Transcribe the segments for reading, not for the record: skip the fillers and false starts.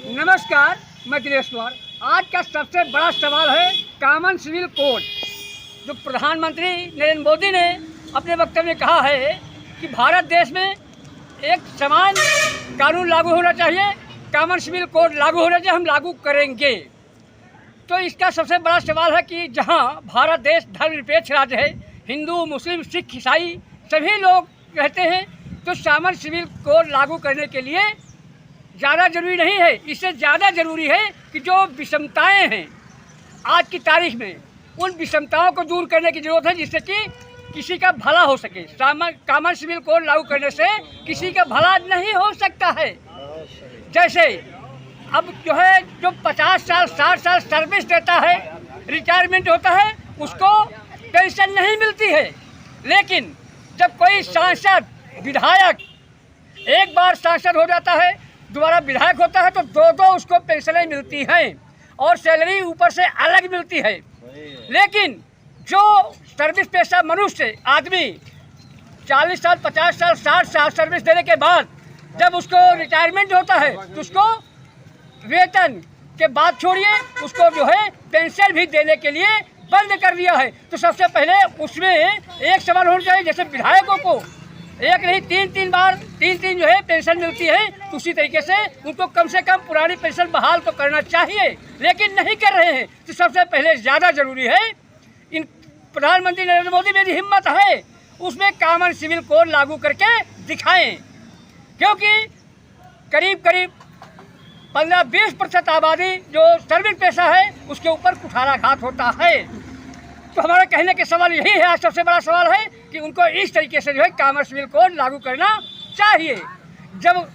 नमस्कार, मैं दिनेश कुमार। आज का सबसे बड़ा सवाल है कॉमन सिविल कोड। जो प्रधानमंत्री नरेंद्र मोदी ने अपने वक्तव्य में कहा है कि भारत देश में एक समान कानून लागू होना चाहिए, कॉमन सिविल कोड लागू होना चाहिए, हम लागू करेंगे। तो इसका सबसे बड़ा सवाल है कि जहां भारत देश धर्मनिरपेक्ष राज्य है, हिंदू, मुस्लिम, सिख, ईसाई सभी लोग रहते हैं, तो कॉमन सिविल कोड लागू करने के लिए ज़्यादा ज़रूरी नहीं है। इससे ज़्यादा ज़रूरी है कि जो विषमताएं हैं आज की तारीख में, उन विषमताओं को दूर करने की ज़रूरत है, जिससे कि किसी का भला हो सके। कॉमन सिविल कोड लागू करने से किसी का भला नहीं हो सकता है। जैसे अब जो 50 साल 60 साल सर्विस देता है, रिटायरमेंट होता है, उसको पेंशन नहीं मिलती है। लेकिन जब कोई सांसद, विधायक एक बार सांसद हो जाता है, दोबारा विधायक होता है, तो दो उसको पेंशनें मिलती हैं और सैलरी ऊपर से अलग मिलती है। लेकिन जो सर्विस पेशा मनुष्य आदमी 40 साल 50 साल 60 साल सर्विस देने के बाद जब उसको रिटायरमेंट होता है, तो उसको वेतन के बाद छोड़िए, उसको पेंशन भी देने के लिए बंद कर दिया है। तो सबसे पहले उसमें एक सवाल होना चाहिए, जैसे विधायकों को एक नहीं तीन बार पेंशन मिलती है, तो उसी तरीके से उनको कम से कम पुरानी पेंशन बहाल तो करना चाहिए, लेकिन नहीं कर रहे हैं। तो सबसे पहले ज़्यादा ज़रूरी है, इन प्रधानमंत्री नरेंद्र मोदी में जो हिम्मत है उसमें कॉमन सिविल कोड लागू करके दिखाएं, क्योंकि करीब 15-20% आबादी जो सर्विस पेशा है उसके ऊपर कुठाराघात होता है। तो हमारे कहने के सवाल यही है, आज सबसे बड़ा सवाल है कि उनको इस तरीके से कॉमन सिविल कोड लागू करना चाहिए। जब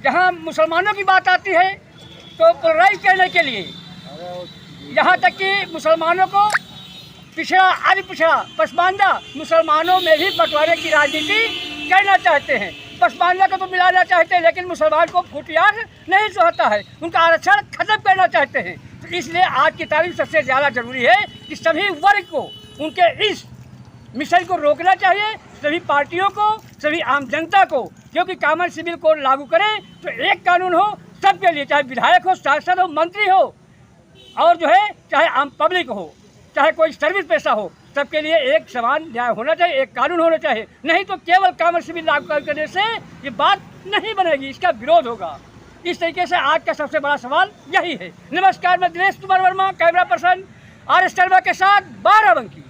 जहाँ मुसलमानों की बात आती है तो पोलराइज करने के लिए, यहाँ तक कि मुसलमानों को पिछड़ा, अति पिछड़ा, पसमानदा मुसलमानों में भी बंटवारे की राजनीति करना चाहते हैं। पसमानदा को तो मिलाना चाहते हैं, लेकिन मुसलमान को फुटियार नहीं चाहता है, उनका आरक्षण खत्म करना चाहते हैं। तो इसलिए आज की तारीख सबसे ज़्यादा ज़रूरी है कि सभी वर्ग को उनके इस मिशन को रोकना चाहिए, सभी पार्टियों को, सभी आम जनता को, क्योंकि कॉमन सिविल कोड लागू करें तो एक कानून हो सबके लिए, चाहे विधायक हो, सांसद हो, मंत्री हो, और चाहे आम पब्लिक हो, चाहे कोई सर्विस पेशा हो, सबके लिए एक समान न्याय होना चाहिए, एक कानून होना चाहिए। नहीं तो केवल कॉमन सिविल लागू करने से ये बात नहीं बनेगी, इसका विरोध होगा। इस तरीके से आज का सबसे बड़ा सवाल यही है। नमस्कार, मैं Dinesh Kumar Verma, camera person R S Sharma के साथ बाराबंकी।